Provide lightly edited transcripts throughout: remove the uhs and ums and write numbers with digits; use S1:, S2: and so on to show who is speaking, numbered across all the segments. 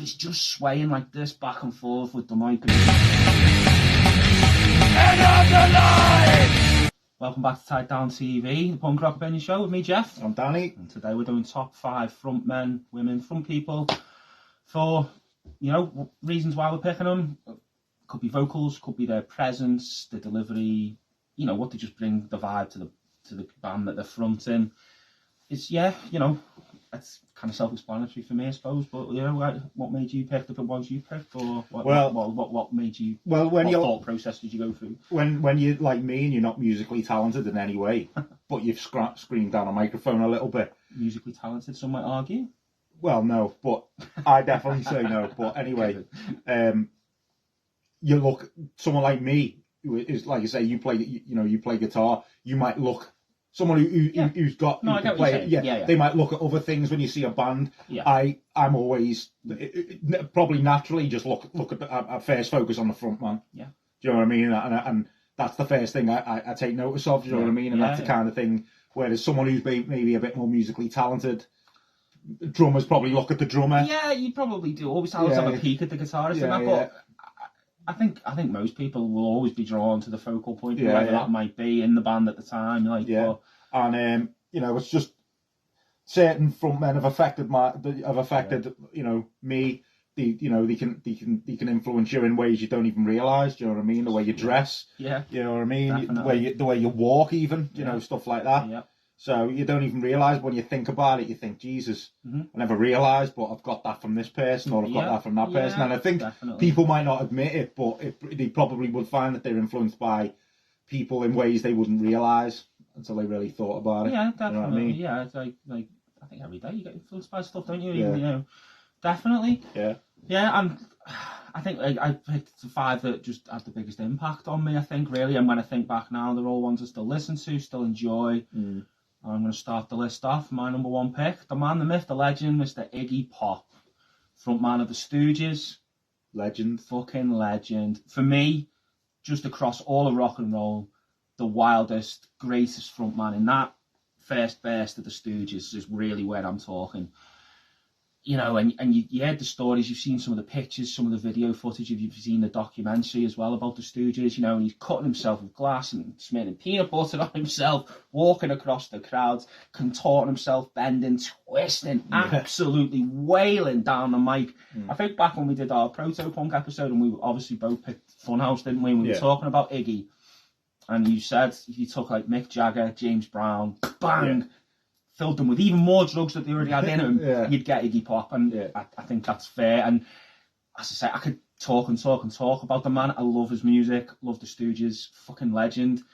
S1: he's just swaying like this back and forth with the mic.
S2: End of the line!
S1: Welcome back to Tied Down TV, the punk rock opinion show with me, Geoff.
S3: I'm Danny.
S1: And today we're doing top 5 front men, women, front people for, you know, reasons why we're picking them. Could be vocals, could be their presence, the delivery, you know, what they just bring the vibe to the band that they're fronting. It's, yeah, you know, it's kind of self-explanatory for me, I suppose. But you know, what made you pick the ones you picked, or what made you?
S3: Well, when
S1: what
S3: you
S1: thought process did you go through?
S3: When you're like me and you're not musically talented in any way, but you've screamed down a microphone a little bit.
S1: Musically talented, some might argue.
S3: Well, no, but I definitely say no. But anyway, you look someone like me who is, like you say, you play guitar. You might look. Someone who's got
S1: no, I get what you're saying. Yeah.
S3: They might look at other things when you see a band.
S1: Yeah.
S3: I'm always probably naturally just look at first focus on the front man.
S1: Yeah.
S3: Do you know what I mean? And that's the first thing I take notice of. Do you know what I mean? And that's the kind of thing. Whereas someone who's maybe a bit more musically talented, drummers probably look at the drummer.
S1: Yeah, you probably do. Always have a peek at the guitarist. But I think most people will always be drawn to the focal point, whoever that might be in the band at the time.
S3: And you know, it's just certain frontmen have affected you know, me. They can influence you in ways you don't even realise. Do you know what I mean? The way you dress.
S1: Yeah.
S3: You know what I mean?
S1: Definitely.
S3: The way you walk, even. You know, stuff like that.
S1: Yeah.
S3: So you don't even realise when you think about it. You think, Jesus, I never realised, but I've got that from this person, or I've got that from that person. And I think people might not admit it, but they probably would find that they're influenced by people in ways they wouldn't realise until they really thought about it.
S1: Yeah, definitely.
S3: You know what I mean?
S1: Yeah, it's like I think every day you get influenced by stuff, don't you?
S3: Yeah.
S1: You know, definitely.
S3: Yeah.
S1: Yeah, and I think I picked the 5 that just had the biggest impact on me. I think really, and when I think back now, they're all ones I still listen to, still enjoy. I'm going to start the list off. My number 1 pick, the man, the myth, the legend, Mr. Iggy Pop, frontman of the Stooges.
S3: Legend.
S1: Fucking legend. For me, just across all of rock and roll, the wildest, greatest frontman in that first burst of the Stooges is really where I'm talking. You know, and you heard the stories, you've seen some of the pictures, some of the video footage, you've seen the documentary as well about the Stooges, you know, and he's cutting himself with glass and smearing peanut butter on himself, walking across the crowds, contorting himself, bending, twisting, absolutely wailing down the mic. I think back when we did our proto-punk episode, and we obviously both picked Funhouse, didn't we? We were talking about Iggy, and you said if you took like Mick Jagger, James Brown, bang, filled them with even more drugs that they already had in them, you'd get Iggy Pop, and I think that's fair. And as I say, I could talk about the man. I love his music, love the Stooges, fucking legend.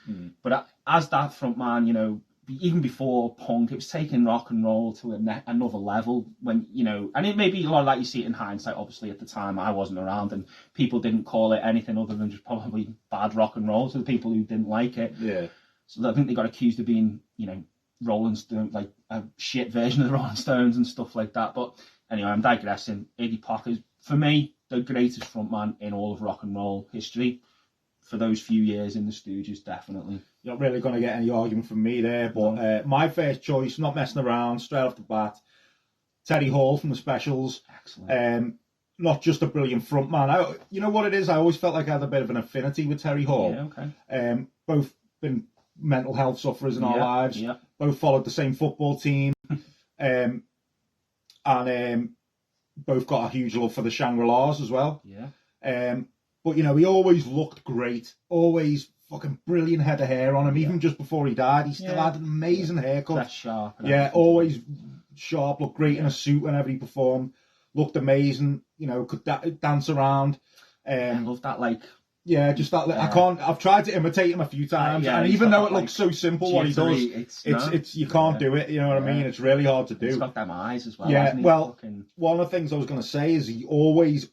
S1: But as that front man, you know, even before punk, it was taking rock and roll to another level. When, you know, and it may be a lot like you see it in hindsight. Obviously, at the time, I wasn't around, and people didn't call it anything other than just probably bad rock and roll to the people who didn't like it.
S3: Yeah.
S1: So I think they got accused of being, you know, Rollins, like a shit version of the Rolling Stones and stuff like that. But anyway, I'm digressing. Iggy Pop is, for me, the greatest frontman in all of rock and roll history. For those few years in the Stooges, definitely.
S3: You're not really going to get any argument from me there, but my first choice, not messing around, straight off the bat, Terry Hall from the Specials.
S1: Excellent.
S3: Not just a brilliant frontman. You know what it is? I always felt like I had a bit of an affinity with Terry Hall.
S1: Yeah, okay.
S3: Both been mental health sufferers in our lives.
S1: Yeah.
S3: Both followed the same football team. And both got a huge love for the Shangri-Las as well.
S1: Yeah.
S3: But, you know, he always looked great. Always fucking brilliant head of hair on him. Even just before he died, he still had an amazing haircut.
S1: That's sharp.
S3: Always sharp, looked great in a suit whenever he performed. Looked amazing, you know, could dance around.
S1: I love that, like...
S3: Yeah, just that. I've tried to imitate him a few times, and even though it looks so simple, what he does, it's you can't do it. You know what I mean? It's really hard to do.
S1: He's got them eyes as well.
S3: Yeah. Well, one of the things I was going to say is he always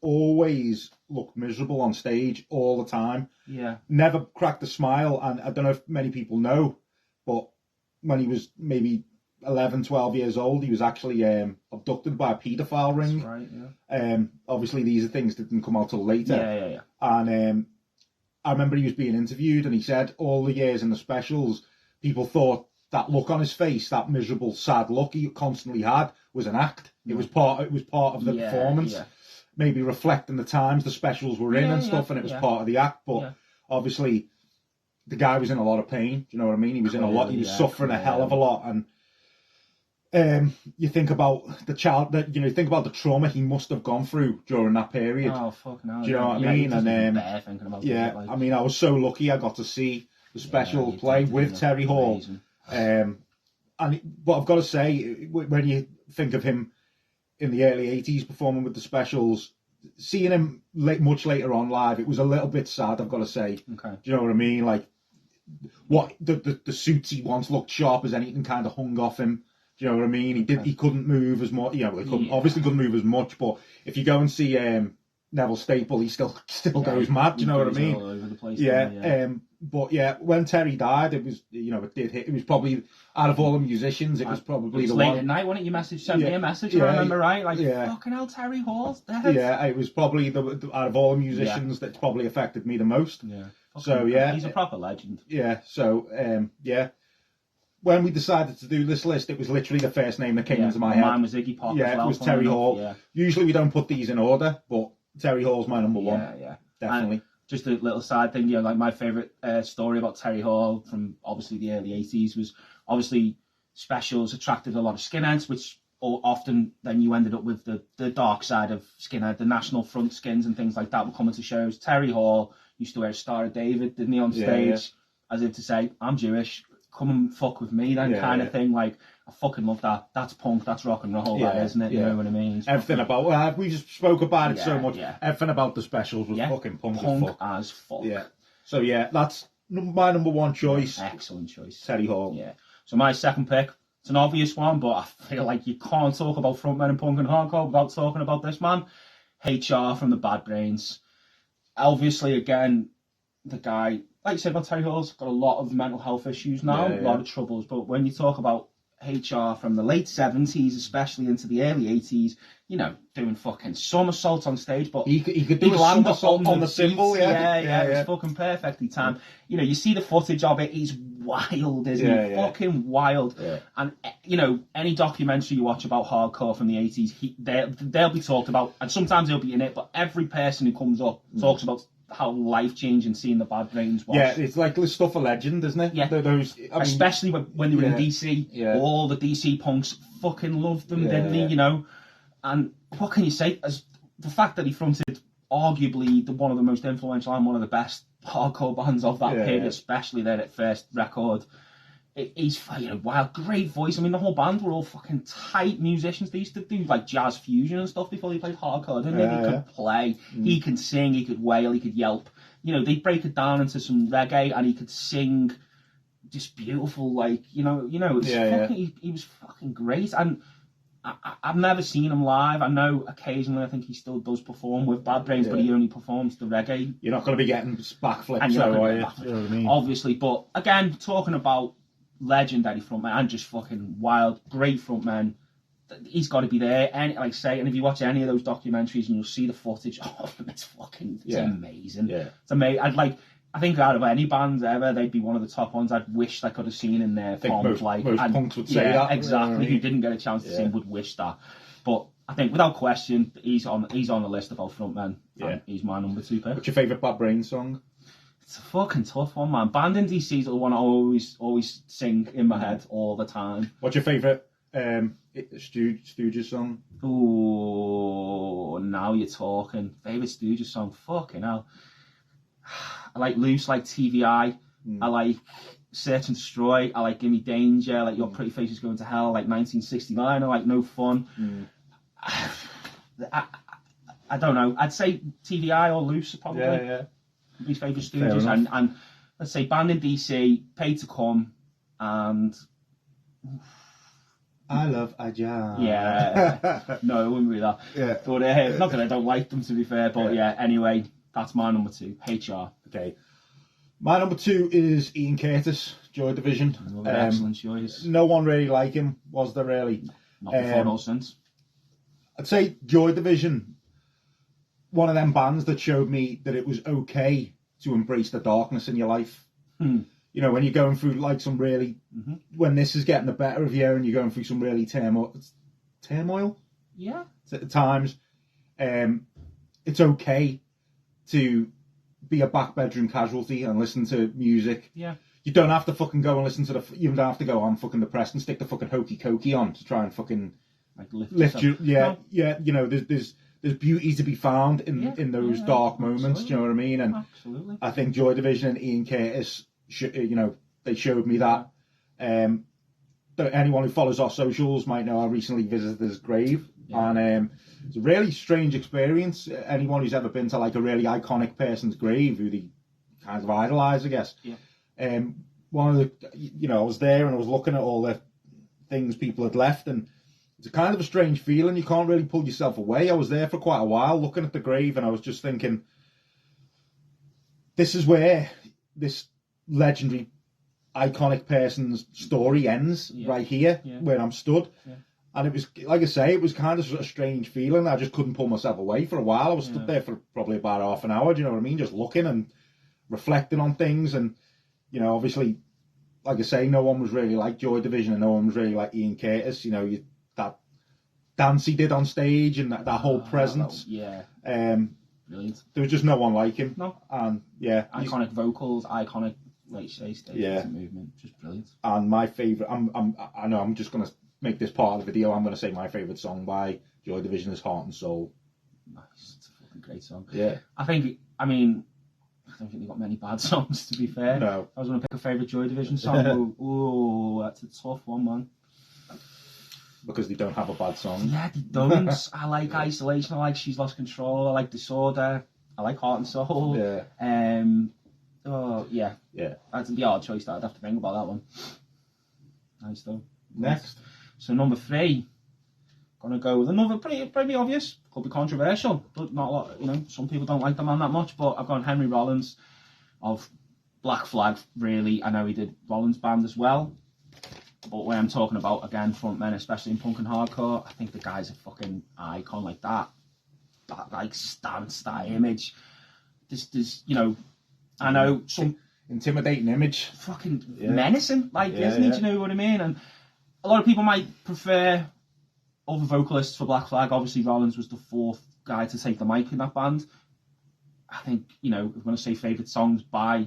S3: looked miserable on stage all the time.
S1: Yeah.
S3: Never cracked a smile, and I don't know if many people know, but when he was maybe 11, 12 years old, he was actually abducted by a paedophile ring.
S1: That's right. Yeah.
S3: Obviously, these are things that didn't come out till later.
S1: Yeah.
S3: And I remember he was being interviewed, and he said all the years in the Specials, people thought that look on his face, that miserable, sad look he constantly had, was an act. It was part of the performance. maybe reflecting the times the specials were in and stuff, and it was part of the act. But obviously, the guy was in a lot of pain. Do you know what I mean? He was in a lot. He was suffering a hell of a lot, and you think about the child that you think about the trauma he must have gone through during that period.
S1: Oh fucking hell!
S3: Do you know what I mean? And
S1: thinking about
S3: I mean, I was so lucky. I got to see the special play with Terry Hall. But I've got to say, when you think of him in the early 80s performing with the specials, seeing him much later on live, it was a little bit sad, I've got to say.
S1: Okay.
S3: Do you know what I mean? Like, what the suits he once looked sharp as anything kind of hung off him. Do you know what I mean? He couldn't move as much. Obviously couldn't move as much, but if you go and see Neville Staple, he still goes mad. Do you know what I mean?
S1: All over the place.
S3: But yeah, when Terry died, it was it did hit. It was probably out of all the musicians, it was probably the
S1: late
S3: one.
S1: At night, wasn't it? You sent me a message. I remember right, fucking hell, Terry Hall's dead.
S3: Yeah, it was probably the out of all the musicians that's probably affected me the most.
S1: Yeah.
S3: So
S1: he's a proper legend.
S3: Yeah. So when we decided to do this list, it was literally the first name that came into my head.
S1: Mine was Iggy Pop.
S3: Yeah,
S1: as well,
S3: it was Terry Hall.
S1: Yeah.
S3: Usually we don't put these in order, but Terry Hall's my number one.
S1: Yeah,
S3: definitely.
S1: And just a little side thing, like my favourite story about Terry Hall from obviously the early 80s was obviously specials attracted a lot of skinheads, which often then you ended up with the dark side of skinhead, the national front skins and things like that were coming to shows. Terry Hall used to wear a Star of David, didn't he, on stage, as if to say, I'm Jewish, come and fuck with me, then kind of thing. Like, I fucking love that. That's punk, that's rock and roll, that, isn't it? You know what I mean?
S3: Everything about we just spoke about it so much. Everything about the specials was fucking punk
S1: as fuck.
S3: Yeah. So that's my number one choice.
S1: Excellent choice.
S3: Terry Hall.
S1: Yeah. So my second pick, it's an obvious one, but I feel like you can't talk about frontmen and punk and hardcore without talking about this man. HR from the Bad Brains. Obviously, again, the guy, like you said about Terry Hall's got a lot of mental health issues now, a lot of troubles. But when you talk about HR from the late 70s, especially into the early 80s, doing fucking somersaults on stage, but
S3: he could do a somersault on the cymbal.
S1: It was fucking perfectly timed. You see the footage of it, he's wild, isn't he? Fucking wild. Yeah. And any documentary you watch about hardcore from the 80s, they'll be talked about, and sometimes he'll be in it, but every person who comes up talks about how life-changing seeing the Bad Brains was.
S3: Yeah, it's like the stuff of legend, isn't it?
S1: Yeah. Especially when they were in DC.
S3: Yeah.
S1: All the DC punks fucking loved them, didn't they? And what can you say? As the fact that he fronted arguably one of the most influential and one of the best hardcore bands of that period, especially their first record. He's wild, great voice. I mean, the whole band were all fucking tight musicians. They used to do like jazz fusion and stuff before they played hardcore, didn't they? He could play, he could sing, he could wail, he could yelp. They'd break it down into some reggae, and he could sing just beautiful, like he was fucking great. And I've never seen him live. I know occasionally I think he still does perform with Bad Brains, but he only performs the reggae.
S3: You're not going to be getting backflips,
S1: are you?
S3: You know what I mean?
S1: Obviously, but again, talking about legendary frontman and just fucking wild, great frontman. He's got to be there. And like I say, and if you watch any of those documentaries and you'll see the footage of him, it's amazing. Yeah. It's amazing. I think out of any bands ever, they'd be one of the top ones I'd wish I could have seen in their form.
S3: Most punks would say that.
S1: Exactly. Who didn't get a chance to see would wish that. But I think without question, he's on the list of our frontmen. Yeah. He's my number 2 pick.
S3: What's your favourite Bad Brains song?
S1: It's a fucking tough one, man. Band in DC's the one I always sing in my head all the time.
S3: What's your favourite Stooges song?
S1: Oh, now you're talking. Favourite Stooges song? Fucking hell. I like Loose, like TVI. I like Search and Destroy. I like Gimme Danger. I like Your Pretty Face Is Going to Hell. I like 1969. I like No Fun. I don't know. I'd say TVI or Loose probably.
S3: Yeah.
S1: His favourite Stooges, and let's say Band in DC, Pay to Come, and
S3: I Love Ajahn.
S1: Yeah, no, it wouldn't be that.
S3: Yeah,
S1: but not that I don't like them, to be fair, but anyway, that's my number 2, HR.
S3: Okay, my number 2 is Ian Curtis, Joy Division.
S1: Another excellent choice.
S3: No one really like him, was there really?
S1: Not before nor since.
S3: I'd say Joy Division. One of them bands that showed me that it was okay to embrace the darkness in your life. When you're going through like some really, when this is getting the better of you and you're going through some really turmoil. Yeah. At times, it's okay to be a back bedroom casualty and listen to music.
S1: Yeah.
S3: You don't have to fucking go and listen to you don't have to go, I'm fucking depressed, and stick the fucking hokey cokey on to try and fucking
S1: like
S3: lift you. Yeah, no. Yeah. You know, there's beauty to be found in those dark moments. Absolutely. Do you know what I mean? And
S1: absolutely.
S3: I think Joy Division and Ian Curtis, you know, they showed me that. Anyone who follows our socials might know I recently visited his grave, and it's a really strange experience. Anyone who's ever been to like a really iconic person's grave who they kind of idolise, I guess.
S1: Yeah.
S3: One of the, you know, I was there and I was looking at all the things people had left, and it's a kind of a strange feeling. You can't really pull yourself away. I was there for quite a while looking at the grave, and I was just thinking, this is where this legendary, iconic person's story ends, right here, where I'm stood. Yeah. And it was, like I say, it was kind of a strange feeling. I just couldn't pull myself away for a while. I was stood there for probably about half an hour, do you know what I mean? Just looking and reflecting on things. And, you know, obviously, like I say, no one was really like Joy Division and no one was really like Ian Curtis. You know, that dance he did on stage and that whole presence.
S1: Brilliant.
S3: There was just no one like him.
S1: No.
S3: And,
S1: iconic vocals, iconic, like you say, stage movement. Just brilliant.
S3: And my favourite, I know I'm just going to make this part of the video, I'm going to say my favourite song by Joy Division is Heart and Soul.
S1: Nice. It's a fucking great song.
S3: Yeah.
S1: I don't think they've got many bad songs, to be fair.
S3: No.
S1: If I was going to pick a favourite Joy Division song, that's a tough one, man.
S3: Because they don't have a bad song.
S1: Yeah, they don't. I like Isolation, I like She's Lost Control, I like Disorder, I like Heart and Soul.
S3: Yeah.
S1: That's the odd choice that I'd have to think about that one. Nice though.
S3: Next.
S1: So number 3, gonna go with another pretty obvious, could be controversial, but not a lot. You know, some people don't like the man that much, but I've gone Henry Rollins of Black Flag. Really, I know he did Rollins band as well, but when I'm talking about again frontmen, especially in punk and hardcore, I think the guy's a fucking icon like that. That like stance, that image. There's you know, I know some
S3: intimidating image,
S1: fucking menacing, like isn't he? Do you know what I mean? And a lot of people might prefer other vocalists for Black Flag. Obviously, Rollins was the 4th guy to take the mic in that band. I think, you know, if we're going to say favourite songs by,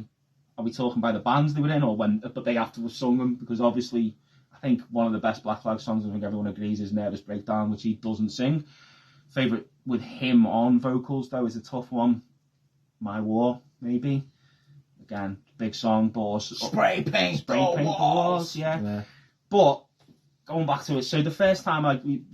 S1: are we talking by the bands they were in, or but they have to have sung them? Because obviously, I think one of the best Black Flag songs, I think everyone agrees, is Nervous Breakdown, which he doesn't sing. Favourite with him on vocals, though, is a tough one. My War, maybe. Again, big song, Balls.
S3: Spray paint
S1: Balls, yeah. But going back to it, so the first time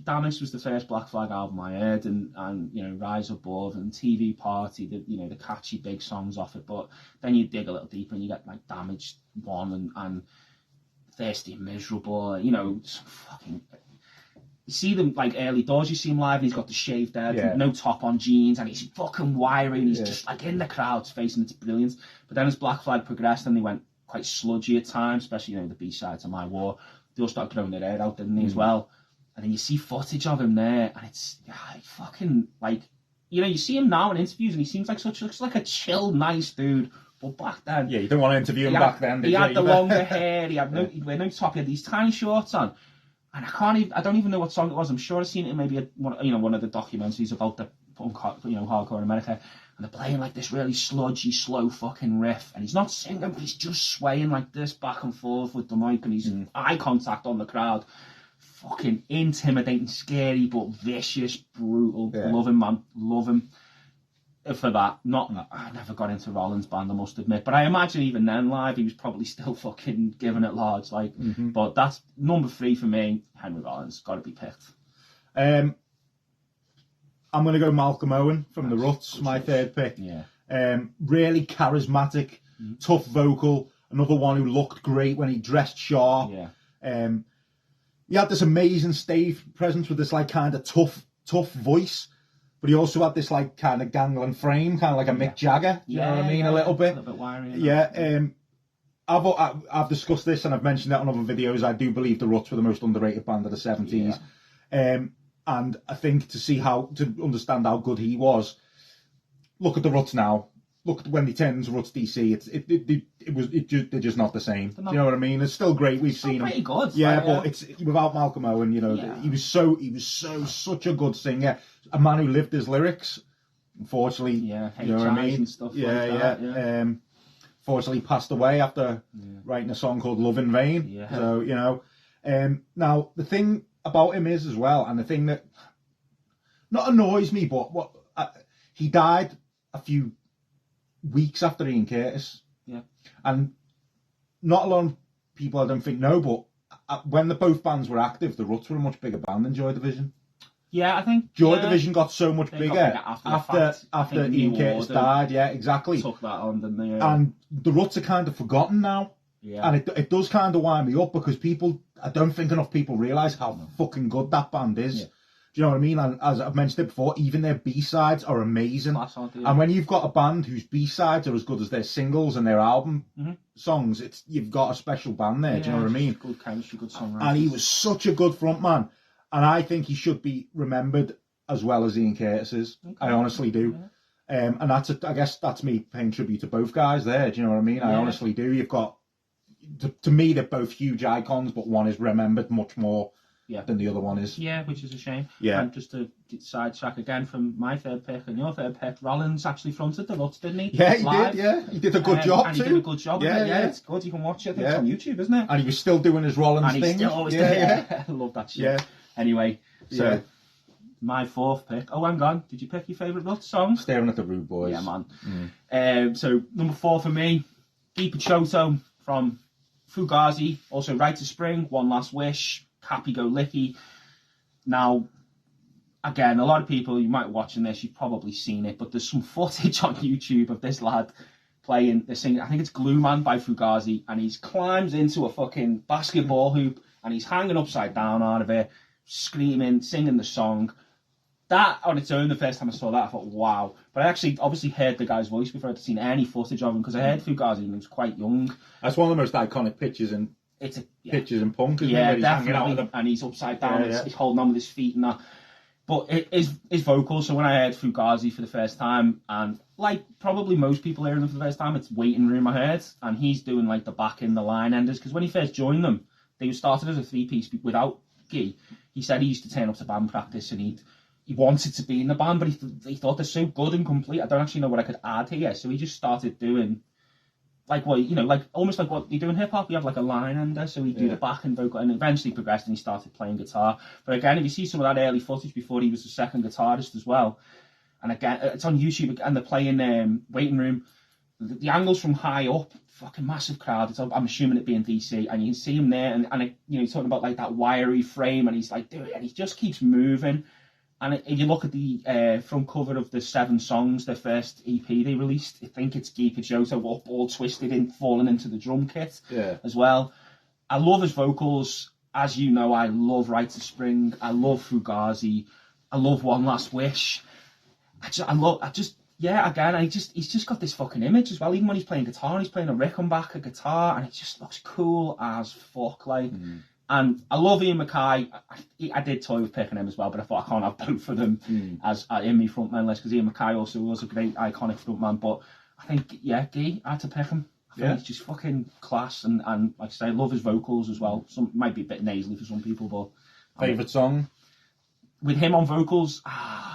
S1: Damage was the first Black Flag album I heard, and you know, Rise Above and TV Party, the catchy big songs off it. But then you dig a little deeper and you get like Damage 1 and Thirsty and Miserable, you know, some fucking. You see them like early doors, you see him live and he's got the shaved head, no top on, jeans, and he's fucking wiry and he's just like in the crowd's face, and it's brilliant. But then as Black Flag progressed and they went quite sludgy at times, especially, you know, the B-side to My War, they all started growing their hair out, didn't they, as well? And then you see footage of him there, and it's fucking like, you know, you see him now in interviews, and he seems like looks like a chill, nice dude. But back then,
S3: you don't want to interview him back then.
S1: He had the longer hair, he'd wear no top, he had these tiny shorts on, and I don't even know what song it was. I'm sure I've seen it in maybe one of the documentaries about the punk, hardcore in America. And they're playing like this really sludgy, slow fucking riff, and he's not singing, but he's just swaying like this back and forth with the mic, and he's eye contact on the crowd. Fucking intimidating, scary, but vicious, brutal. Yeah. Love him, man. Love him for that. I never got into Rollins band, I must admit, but I imagine even then live he was probably still fucking giving it large. Like, but that's number 3 for me. Henry Rollins, got to be picked.
S3: I'm going to go Malcolm Owen from The Ruts, my 3rd pick.
S1: Yeah.
S3: Really charismatic, tough vocal. Another one who looked great when he dressed sharp.
S1: Yeah.
S3: He had this amazing stage presence with this like kind of tough voice, but he also had this like kind of gangling frame, kind of like a Mick Jagger. You know what I mean? A little bit.
S1: A little bit wiry.
S3: Yeah. I've discussed this and I've mentioned that on other videos. I do believe the Ruts were the most underrated band of the 70s. Yeah. And I think to understand how good he was, look at the Ruts now. Look at when they turned into Ruts DC. They're just not the same. You know what I mean? It's still great. We've seen them.
S1: Pretty good.
S3: Yeah, but it's without Malcolm Owen. You know, he was such a good singer. A man who lived his lyrics. unfortunately,
S1: you
S3: know what I mean?
S1: And stuff like that.
S3: Fortunately passed away after writing a song called Love in Vain.
S1: Yeah.
S3: So, you know, now the thing about him is as well, and the thing that not annoys me, but he died a few weeks after Ian Curtis.
S1: Yeah.
S3: And not a lot of people, I don't think, know, but when both bands were active, the Ruts were a much bigger band than Joy Division.
S1: Yeah, I think
S3: Joy Division got so much bigger after Ian Curtis died. Yeah, exactly.
S1: Took that on, didn't they?
S3: And the Ruts are kind of forgotten now.
S1: Yeah.
S3: And it does kind of wind me up because I don't think enough people realise how fucking good that band is. Yeah. Do you know what I mean? And as I've mentioned it before, even their B-sides are amazing. And when you've got a band whose B-sides are as good as their singles and their album songs, you've got a special band there. Do you know what I mean?
S1: Good chemistry, good songwriting.
S3: And he was such a good frontman. And I think he should be remembered as well as Ian Curtis is. Okay. I honestly do. Yeah. And I guess that's me paying tribute to both guys there. Do you know what I mean? Yeah. I honestly do. You've got, to me, they're both huge icons, but one is remembered much more than the other one is.
S1: Yeah, which is a shame.
S3: Yeah.
S1: And just to sidetrack again from my third pick and your third pick, Rollins actually fronted the Ruts, didn't he?
S3: Yeah, he did, yeah. He did a good job
S1: and
S3: too.
S1: He did a good job.
S3: Yeah,
S1: yeah, it's good. You can watch it. I think it's on YouTube, isn't it?
S3: And he was still doing his Rollins thing.
S1: And he's still always doing it. I love that shit.
S3: Yeah.
S1: Anyway, so my fourth pick. Oh, hang on. Did you pick your favourite Ruts song?
S3: Staring at the Rude Boys.
S1: Yeah, man. So number 4 for me, Iggy Pop from Fugazi. Also, Right to Spring, One Last Wish, Happy Go Licky. Now, again, a lot of people, you might be watching this, you've probably seen it, but there's some footage on YouTube of this lad playing, they're singing, I think it's Glue Man by Fugazi, and he's climbs into a fucking basketball hoop, and he's hanging upside down out of it, screaming, singing the song. That on its own, the first time I saw that, I thought, wow. But I actually obviously heard the guy's voice before I'd seen any footage of him, because I heard Fugazi when he was quite young.
S3: That's one of the most iconic pictures in pictures in punk, isn't it?
S1: He's definitely, and he's upside down, he's holding on with his feet and that. But his vocals, so when I heard Fugazi for the first time, and like probably most people hearing them for the first time, it's Waiting Room I heard, and he's doing like the back in the line enders, because when he first joined them, they started as a 3-piece without Guy. He said he used to turn up to band practice and he wanted to be in the band, but he thought they're so good and complete, I don't actually know what I could add here, so he just started doing like what, you know, like almost like what you do in hip hop. You have like a line ender, so he'd do the back and vocal, and eventually progressed and he started playing guitar. But again, if you see some of that early footage before he was a second guitarist as well, and again, it's on YouTube, and they're playing Waiting Room. The angles from high up, fucking massive crowd. I'm assuming it being DC, and you can see him there, and you know, he's talking about like that wiry frame, and he's like doing it, and he just keeps moving. And if you look at the front cover of the 7 songs, their first EP they released, I think it's Guy Picciotto up all twisted in, falling into the drum kit as well. I love his vocals. As you know, I love Right to Spring. I love Fugazi. I love One Last Wish. He's just got this fucking image as well. Even when he's playing guitar, he's playing a Rickenbacker guitar, and it just looks cool as fuck, like. And I love Ian MacKaye. I did toy with picking him as well, but I thought I can't have both of them as in my frontman list, because Ian MacKaye also was a great iconic frontman. But I think, Guy, I had to pick him. I think he's just fucking class, and like I say, I love his vocals as well. Some might be a bit nasally for some people, but
S3: favourite song
S1: with him on vocals,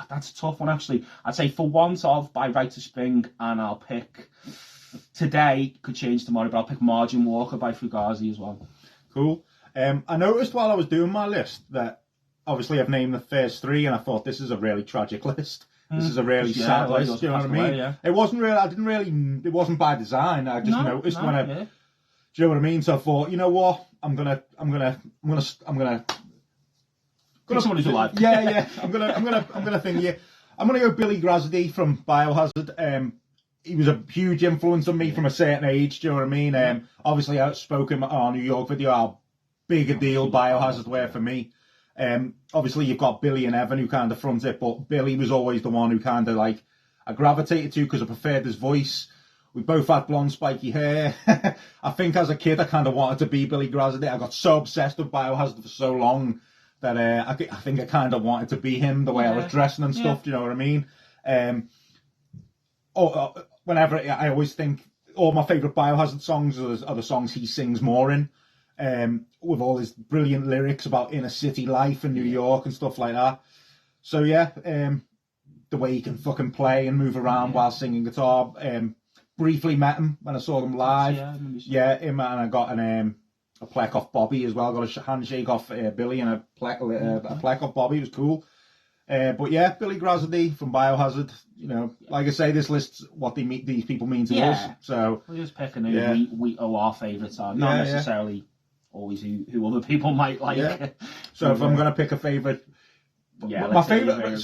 S1: that's a tough one actually. I'd say For Want Of by Right to Spring, and I'll pick today, could change tomorrow, but I'll pick Margin Walker by Fugazi as well.
S3: Cool. I noticed while I was doing my list that obviously I've named the first 3, and I thought this is a really tragic list. This is a really sad list. You know what I mean?
S1: Away,
S3: It wasn't really. It wasn't by design. I just noticed when I. Do you know what I mean? So I thought, you know what? I'm gonna.
S1: Pick someone who's alive.
S3: Yeah. I'm gonna think. Yeah, I'm gonna go Billy Grasdy from Biohazard. He was a huge influence on me from a certain age. Do you know what I mean? Obviously, outspoken our New York video, how big a deal Biohazard were for me. Obviously, you've got Billy and Evan who kind of front it, but Billy was always the one who kind of like I gravitated to because I preferred his voice. We both had blonde, spiky hair. I think as a kid, I kind of wanted to be Billy Grasdy. I got so obsessed with Biohazard for so long that I think I kind of wanted to be him, the way I was dressing and stuff. Do you know what I mean? Whenever I always think all my favourite Biohazard songs are the songs he sings more in, with all his brilliant lyrics about inner city life in New York and stuff like that. So yeah, the way he can fucking play and move around while singing guitar. Briefly met him when I saw them live. Him, and I got a plec off Bobby as well. Got a handshake off Billy and a plec off Bobby. It was cool. But yeah, Billy Grasady from Biohazard. You know, like I say, this lists what these people mean to us. So
S1: we're just picking who we owe our favourites on, not necessarily always who other people might like.
S3: Yeah. So if I'm going to pick a favourite, my favourite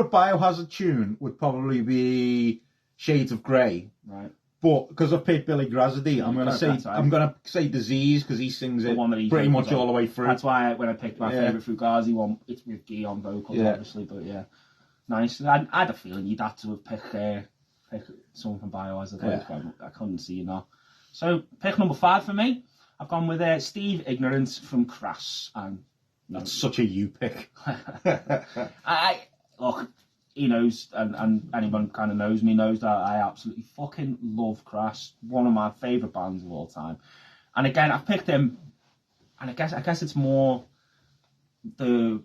S3: Biohazard tune would probably be Shades of Grey.
S1: Right.
S3: But because I've picked Billy Grasady, I'm gonna say Disease because he sings it pretty much all the way through.
S1: That's why when I picked my favourite Fugazi one, it's with Guy on vocals, obviously. But yeah, nice. I had a feeling you'd have to have picked someone from Biohazard. I couldn't see you now. So pick number 5 for me. I've gone with Steve Ignorant from Crass, and
S3: that's such a you pick.
S1: Look. He knows, and anyone kind of knows me knows that I absolutely fucking love Crass. One of my favourite bands of all time. And again, I've picked him, and I guess it's more the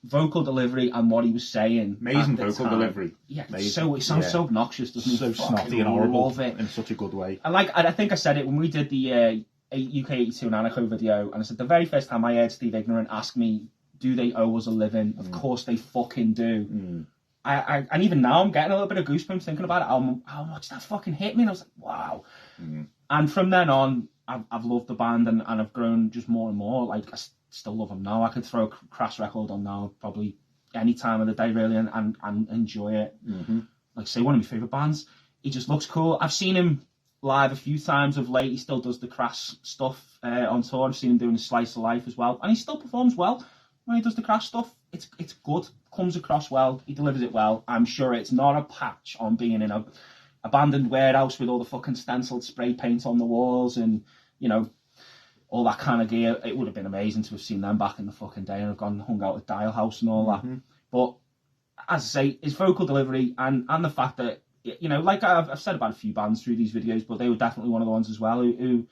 S1: vocal delivery and what he was saying.
S3: Amazing vocal delivery.
S1: Yeah, so it sounds so obnoxious, doesn't it?
S3: So snotty and horrible.
S1: Love it
S3: in such a good way.
S1: And I think I said it when we did the UK 82 and Anarcho video, and I said the very first time I heard Steve Ignorant ask me, do they owe us a living? Of course they fucking do. And even now I'm getting a little bit of goosebumps thinking about it. How much that fucking hit me, and I was like, wow. And from then on, I've loved the band, and I've grown just more and more. Like, I still love them now. I could throw a Crass record on now probably any time of the day, really, and enjoy it. Like I say, one of my favourite bands. He just looks cool. I've seen him live a few times of late. He still does the Crass stuff on tour. I've seen him doing a Slice of Life as well, and he still performs well when he does the Crass stuff. It's good, comes across well, he delivers it well. I'm sure it's not a patch on being in a abandoned warehouse with all the fucking stenciled spray paint on the walls and, you know, all that kind of gear. It would have been amazing to have seen them back in the fucking day and have gone hung out at Dial House and all that. But as I say, his vocal delivery and the fact that, you know, like I've said about a few bands through these videos, but they were definitely one of the ones as well who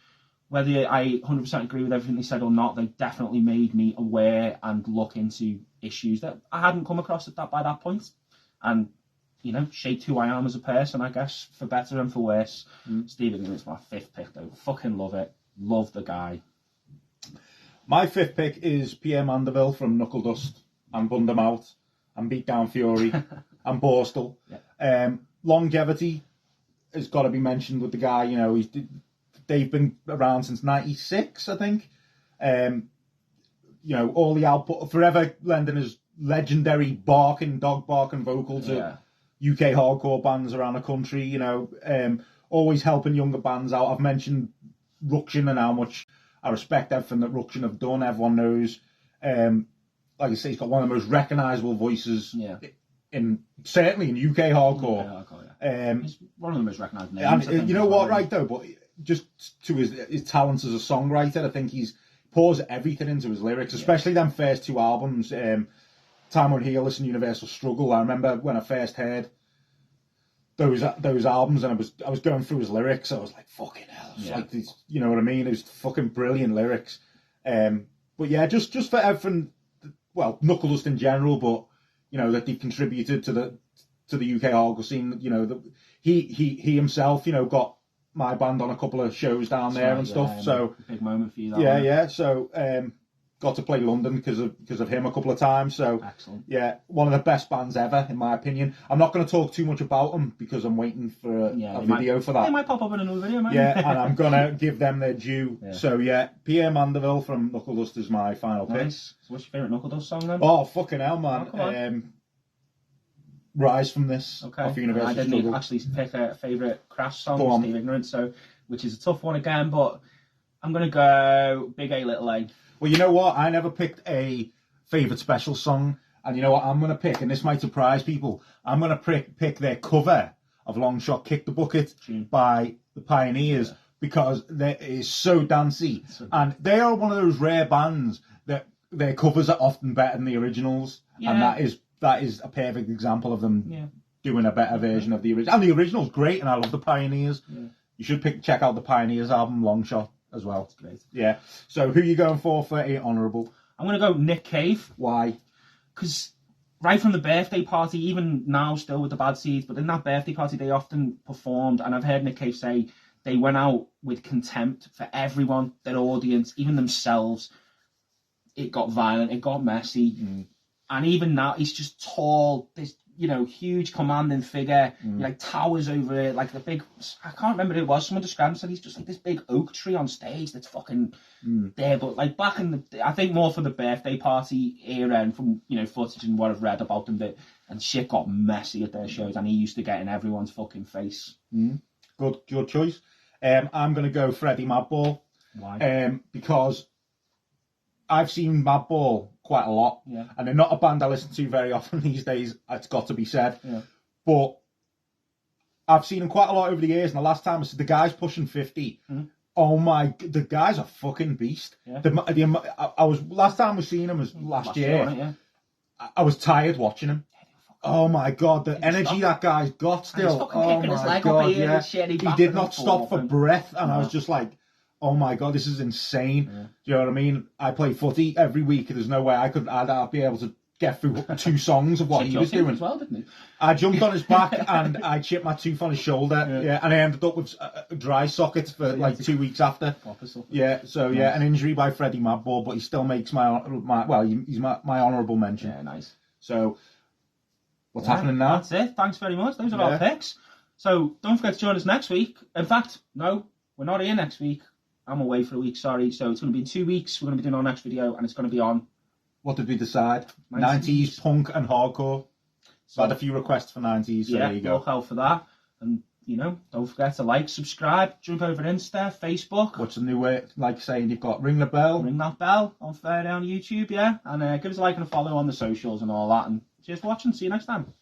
S1: whether I 100% agree with everything they said or not, they definitely made me aware and look into issues that I hadn't come across by that point. And, you know, shaped who I am as a person, I guess, for better and for worse. Steve Ignorant's my 5th pick, though. Fucking love it. Love the guy.
S3: My 5th pick is Pierre Mandeville from Knuckle Dust and Bund 'Em Out and Beat Down Fury and Borstal. Longevity has got to be mentioned with the guy. You know, they've been around since '96, I think. You know, all the output, forever lending his legendary dog barking vocal to UK hardcore bands around the country. You know, always helping younger bands out. I've mentioned Ruction and how much I respect everything that Ruction have done. Everyone knows. Like I say, he's got one of the most recognisable voices certainly in UK hardcore.
S1: He's one of the most recognised names.
S3: And you know what, right though, but just to his talents as a songwriter, I think he's pours everything into his lyrics, especially them first 2 albums, Time Won't Heal Us and Universal Struggle. I remember when I first heard those albums and I was going through his lyrics, I was like, fucking hell, like these, you know what I mean? It was fucking brilliant lyrics. But yeah, just for everything, well, Knuckle Dust in general, but you know that he contributed to the UK hardcore scene. You know, he himself, you know, got my band on a couple of shows down there and stuff. So
S1: big moment for you.
S3: So got to play London because of him a couple of times. So
S1: excellent.
S3: Yeah, one of the best bands ever in my opinion. I'm not going to talk too much about them because I'm waiting for a video for that.
S1: They might pop up in another video, mate.
S3: Yeah, and I'm gonna give them their due. Yeah. So yeah, Pierre Mandeville from Knuckle Dust is my final pick.
S1: So what's your favourite Knuckle Dust song then?
S3: Oh fucking hell, man! Rise from This.
S1: Okay.
S3: Off Universal
S1: I didn't
S3: Struggle.
S1: actually pick a favourite Crash song with Steve Ignorant, so which is a tough one again, but I'm gonna go Big A Little A.
S3: Well, you know what? I never picked a favourite special song, and you know what I'm gonna pick, and this might surprise people. I'm gonna pick their cover of Long Shot Kick the Bucket by the Pioneers because it is so dancey, and they are one of those rare bands that their covers are often better than the originals, and that is a perfect example of them doing a better version of the original. And the original's great, and I love the Pioneers. Yeah. You should check out the Pioneers album, Long Shot, as well.
S1: That's great.
S3: Yeah. So who are you going for a honourable?
S1: I'm going to go Nick Cave.
S3: Why?
S1: Because right from the birthday party, even now still with the Bad Seeds, but in that birthday party they often performed, and I've heard Nick Cave say they went out with contempt for everyone, their audience, even themselves. It got violent, it got messy, and even now he's just tall, this huge commanding figure, like towers over it, like the big, I can't remember who it was, someone described him, said he's just like this big oak tree on stage that's fucking there, but like back in I think more for the birthday party era, and from footage and what I've read about them, and shit got messy at their shows, and he used to get in everyone's fucking face.
S3: Good choice. I'm going to go Freddie Madball.
S1: Why?
S3: Because I've seen Madball quite a lot, and they're not a band I listen to very often these days, it's got to be said. But I've seen them quite a lot over the years, and the last time the guy's pushing 50. Oh my, the guy's a fucking beast. I was last time we seen him was last year. I was tired watching him. Oh my god, the energy that guy's got still. Oh my god, yeah. He did not stop for breath, and I was just like, oh my god, this is insane. Do you know what I mean? I play footy every week. There's no way I'd be able to get through 2 songs of what he was doing.
S1: As well, didn't he?
S3: I jumped on his back and I chipped my tooth on his shoulder. And I ended up with dry sockets for like 2 weeks after. An injury by Freddie Madball, but he still makes he's my honourable mention.
S1: Yeah, nice.
S3: So, what's happening now?
S1: That's it. Thanks very much. Those are our picks. So, don't forget to join us next week. In fact, no, we're not here next week. I'm away for a week, sorry. So it's going to be in 2 weeks. We're going to be doing our next video, and it's going to be on.
S3: What did we decide? 90s punk and hardcore. So I had a few requests for 90s, so there you go.
S1: Look out for that. And, don't forget to like, subscribe, jump over Insta, Facebook.
S3: What's the new way? Like saying you've got ring the bell.
S1: Ring that bell on Fair on YouTube, And give us a like and a follow on the socials and all that. And cheers for watching. See you next time.